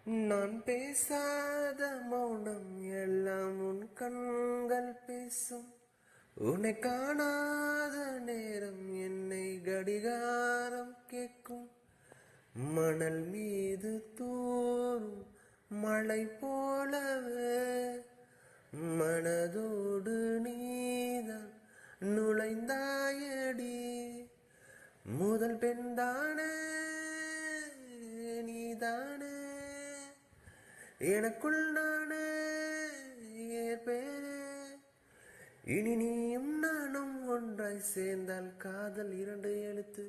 நான் பேசாத மௌனம் எல்லாம் உன் கண்கள் பேசும். உன்னை காணாத நேரம் என்னை கடிகாரம் கேட்கும். மணல் மீது தூரும் மழை போலவே மனதோடு நீதான் நுழைந்தாயடி. முதல் பெண்தானே நீதானே, எனக்குள் நானே ஏற்பேனே. இனி நீயும் நானும் ஒன்றாய் சேர்ந்தால் காதல் 2 எழுத்து.